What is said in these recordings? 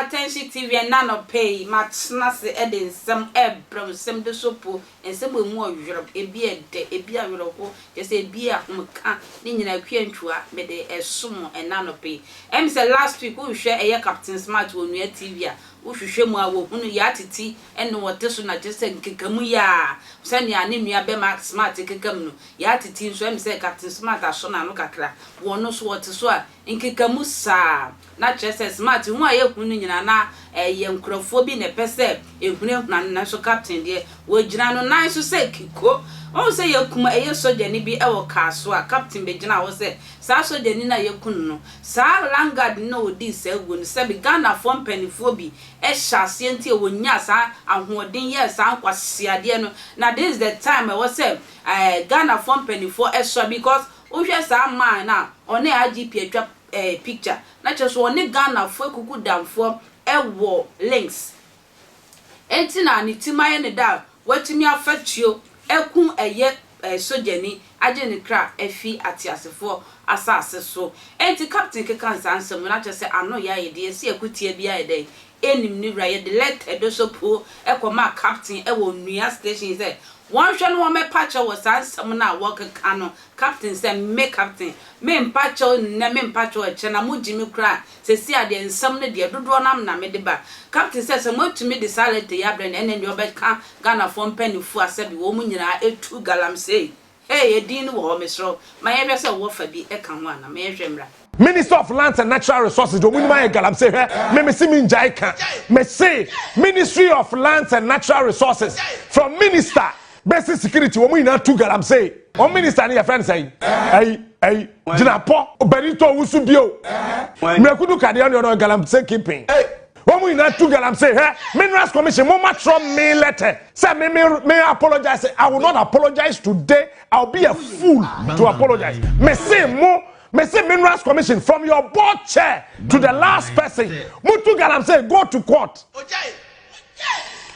attention TV and none of pay, much snazzy edding, some ebro, some de sopo, and some more Europe, a beer, a beer, just a beer, Nina Quentua, made a sumo and none of pay. And said last week we share a Captain Smart when we are TV. We should show more who yatiti and no what this one just said Kikamuya. Send ya name ya Bema Smart Kikamu. Yatiti, so I'm say Captain Smart as son and look at one knows what to swear in Kikamusa. Not just as smart, who I have na a young crowphobia in a pese, if no national captain dear, would Jano nice to say Kiko. Oh, say you come a year so Jenny be our Kasoa, Captain Bejana was said, Sasso Janina Yakuno, Sar Langard no this, when Sabi Ghana form penny phobia, SH00TING when Yasa, and who didn't yes, I was Siadiano. Now this is the time I was said, Ghana form penny for extra because, oh, yes, I'm mine now, on the IGP trap. Picture not just one Ghana for kuku down for a war links. Entina ni tima ne da watimi afat you ekun eye sojani agene kra efi atiasefo asase so enti captain kekan sansem na just say ano ya ye de se ekutie bia ye dey enim ni ra ye de let edo po ekoma captain e wo nua station say one shon one me patcho was sansem na work kano captain say me captain me mpacho na me mpacho e na mujimi kra se si ade nsam ne de dodo nam na me de ba captain say mo tumi de salute ya brand ene de obeka Ghana for mpanifu asabi wo mu nyina etu galamsey hey edin wo mesro my ever say wo fa bi e kan wa na me hwemra Minister of Lands and Natural Resources, do we mind galamsey me see me njaika me say Ministry of Lands and Natural Resources from minister basic security wo mu nyina tu galamsey o minister ne your friend say hey jinapo oberito wusu bio me kudu kade on your galamsey keeping Omu ina tu galamsey Minerals Commission mo matro me letter say me apologize. I will not apologize today. I'll be a fool to apologize. Me say Minerals Commission from your board chair to the last person. Mutu galamsey go to court.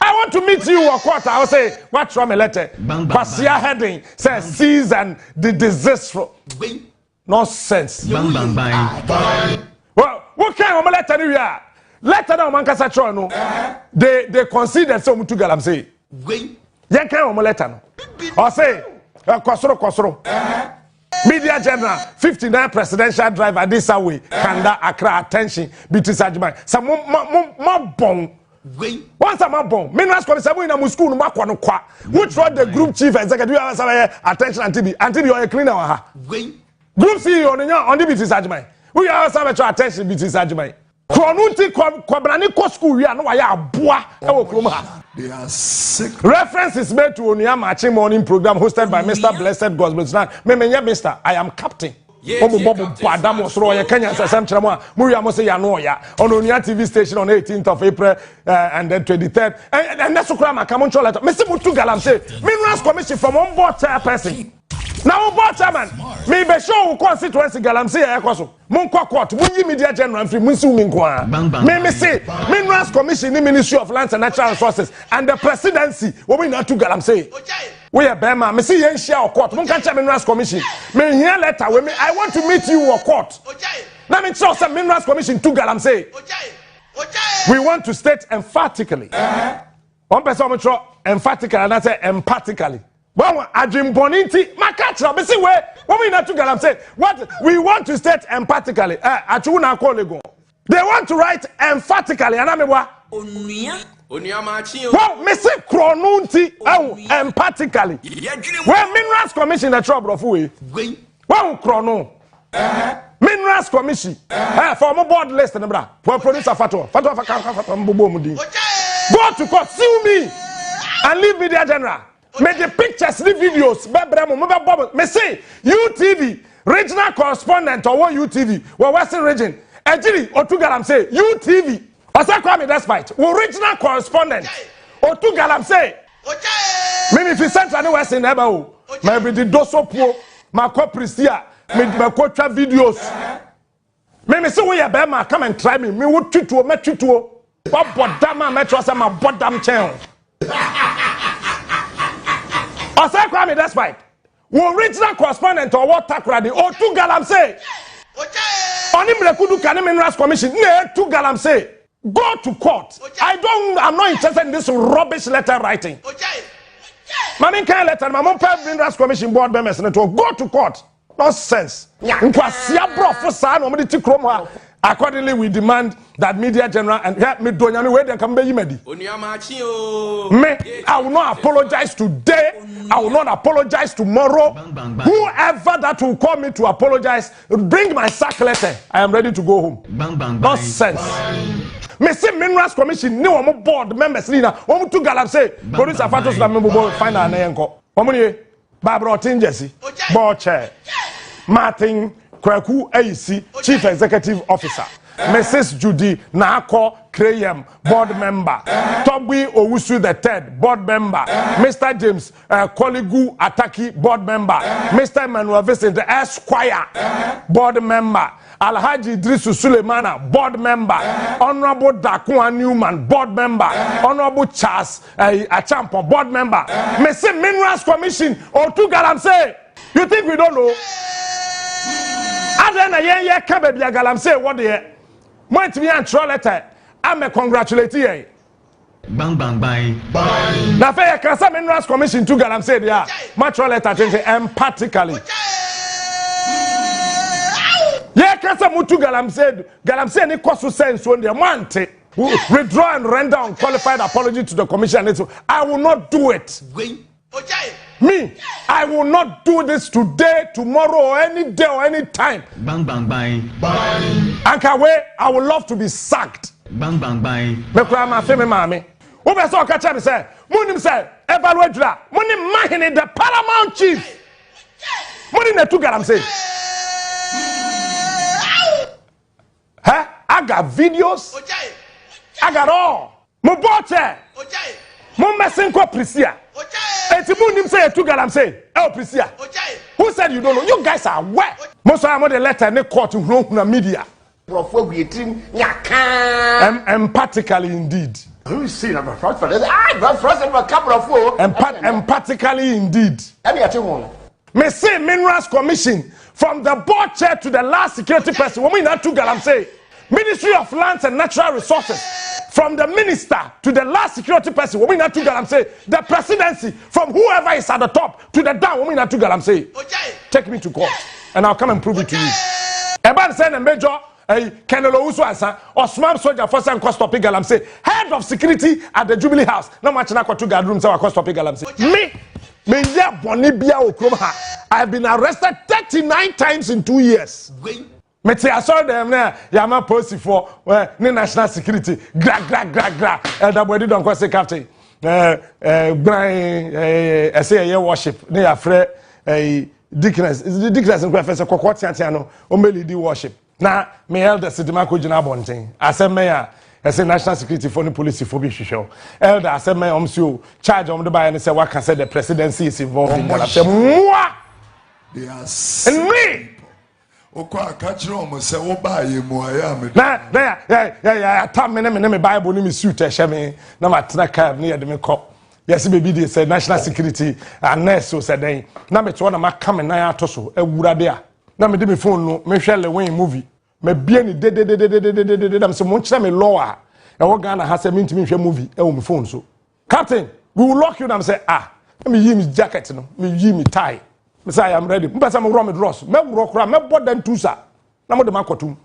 I want to meet you at court. I will say what's wrong me letter. Pasia heading says seize and the disaster. Nonsense. Well, what kind of letter do you have? Letter down mankasa tro no they consider so mutu galamsey yen kan o letter no o say kwasoro media general 59 presidential driver this away Kanda Accra attention between Sajman some ma bon once a bon Minerals Commission we na mu school no makwa no kwa which one the group chief executive attention until you clean our ha group CEO on the between Sajman we are some attention between Sajman Kronunti kwabrani ko school we no wa ya aboa e wo krom ha. They are sick. Reference is made to Onia Marching Morning program hosted by Mr. Blessed Gospel. Me Mr. I am captain. Bobo Padamo so ye Kenya sesem kyeremo a mu wi say ya no ya on Onia TV station on 18th of April and then 23rd and that's kura maka mo letter. Me say mutu galamsey Minerals Commission from on board chairperson. Now, board chairman, me be show constituency galamsey e kwaso. Mon kwa court, mun yi media general free mun su min kwa. Me say Minerals Commission, the Ministry of Lands and Natural Resources and the presidency, we be not to galamsey. We are Bema, me see yen share court. Mun kan Minerals Commission. Me here letter we me I want to meet you at court. Now me show some Minerals Commission to galamsey. We want to state emphatically. One person me show emphatically and I say emphatically. Well, Adrim Boninti, Makatra, see where we not to galamsey. What we want to state emphatically. Achuna kolego. They want to write emphatically. And I'm what? Well, me say Kronunti, emphatically. Well, Minerals Commission the trouble of we. Well, Chrono. Minerals Commission. For my board list, bra. For producer Fatwa. Go to court, sue me, and leave media general. Make the pictures, the videos, me say UTV regional correspondent or what UTV, well Western region. Actually, Otu galamsey UTV. Asa kwame despite original correspondent. Otu galamsey. Me if central and Western eba o. Me be the doso po, ma ko pristia, me ko twa videos. Me say we be ma come and try me. Me wo twituo, me twituo. Ba bodam me tro say ma bodam chen. Asa kwame despite original correspondent or what takradi Otu galamsey. Oni mlekudu kane Minerals Commission ne tu galamsey. Go to court. I'm not interested in this rubbish letter writing. Mami can letter, my mom Minerals Commission board members go to court. Nonsense. Accordingly, we demand that Media General and help me do any way they can be medi. I will not apologize today. I will not apologize tomorrow. Whoever that will call me to apologize, bring my sack letter. I am ready to go home. Nonsense. Me see Minerals Commission ni omo board members ni na omo to galam say police afatos na membo find an yenko. Omo ni Barbara Otinjesi board chair. Martin Kwaku AEC Chief Executive Officer. Mrs. Judy Nako Krayem, board member. Toby Owusu III, board member. Mr. James Koligu Ataki, board member. Mr. Emmanuel Vincent Esquire, board member. Alhaji Idrisu Suleimana, board member. Honorable Dakua Newman, board member. Honorable Charles Achampo, board member. Mr. Minerals Commission, or two galam say, you think we don't know? Then a year baby galam say what the might be a troll letter. I'm a congratulate you. Bang bang bang. Now fair Kasoa Minerals Commission to galam say yeah. My troll letter emphatically. Yeah, Kasoa Mutu galam say any cost sense when they want to withdraw and render unqualified apology to the commission. I will not do it. Me, I will not do this today, tomorrow, or any day or any time. Bang bang bang. Ankawe, I would love to be sacked. Bang bang bang. Me kura ma fe me mami. Wo be so ka me say, munim say, evaluate dra. Munim mahine the paramount chief. Munim na tu galam say. Huh? I got videos. I got all. Mo boche. Mo messing ko prisia. Say two galam say, oh Prisia. Who said you don't know? You guys are wet. Most of them the letter in the court in the media. Emphatically indeed. Who see I'm a fraud for this? I'm frozen for a couple of four. Emphatically indeed. Me say Minerals Commission from the board chair to the last security person. When we not two galam say, Ministry of Lands and Natural Resources. From the minister to the last security person, we not to galam say the presidency from whoever is at the top to the down, we not to galam say. Take me to court, and I'll come and prove it to you. About saying a major Kenelo Usuasa or Smam Soldier for some cost topic galam say head of security at the Jubilee House. No much na to guard room so cost topic galam say. Me yeah bonibia okromha. I've been arrested 39 times in 2 years. Meti I saw them there. Yama post for national security. Gra. Elder body don't say captain. Brian, I say a worship. They are afraid. Dickness and Professor Cocotiano. Only the worship. Now, me elder Sidimako Jinabonting. I said mayor. I say national security for the police for be show. Elder I said mayor charge on the buy and say what can say the presidency is involved in that. I say what? Yes. And me. Okwa akachiro mo se wo ba ye mu aya me yeah tam me bible ni me suit e hye na matena cab ni ye de me kɔ yes baby dey say national security and nurse so say den na me to na maka me nan ato so awura de a na me de me phone no me hwɛ le wen movie me bie ni de na me say mo nkyere me law a e wo Ghana ha say me ntimi hwɛ movie e wo me phone so captain we will lock you na me say me yi me jacket no me yi me tie. I am ready. Mpesa mo rom dross. Me wro kra me bodan tusa. Na mo de makotum.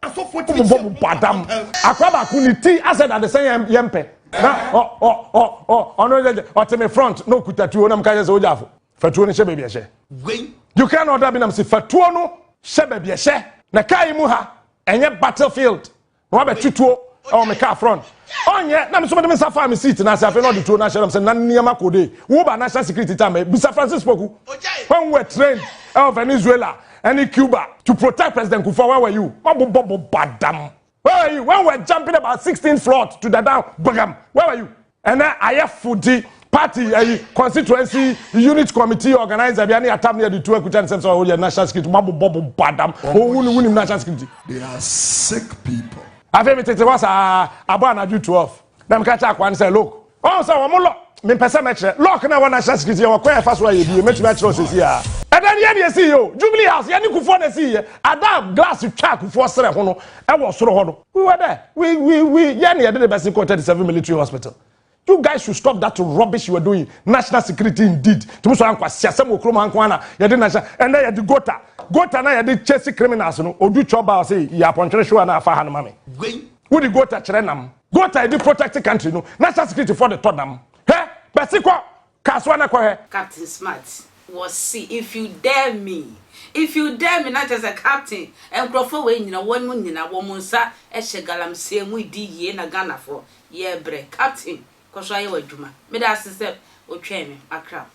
Aso 40 badam. Akwaba kuniti I said at the same yempe. Na ono oteme front no kutatu na mka se ojafo. Fatuo no shebe biye she. You can order be na say fatuo no shebe biye she. Na kai mu ha enye battlefield. No be tutuo o me car front. Onye na me so me safa me seat na say afi no de tuo na share say na niam akode. Wo ba national security time be San Francisco ku. When we were trained in Venezuela and Cuba to protect President Kufuor, where were you? Badam. Where were you? When we were jumping about 16th floor to the down, Bagam. Where were you? And then I have Fuji party, constituency unit committee organizer. We are near the two equity so national security. Badam. Oh, national security. They are sick people. I think it was a 12. Them catch up one say, look. Oh, so I'm lock. Me pesa metre. Lock na one national security. Wa kwa fast wa ye bi. Me tumi a chiro sisi a. then ye see you Jubilee House ye ni kufo na see ye adam glass twa kufo sere ho no e wo soro ho no we were there we ye na ye dey best in 37 military hospital. You guys should stop that rubbish you are doing. National security indeed. To so anko siasem okroma anko ana ye dey national and then ye dey gota na ye dey chase criminals no odu choba say ya pontwere show na afa ha no mame. Who the gota kire nam. Gota dey protect the country no. National security for the third nam. He? Besikwa Kasoa na kwa he. Captain Smart was see if you dare me not as a captain and crofo we nyina wonu nyina wo monsa e hyegalam se mu di ye na Ghana for ye bre captain Kasoa ye wadwuma me da asese o tweme akra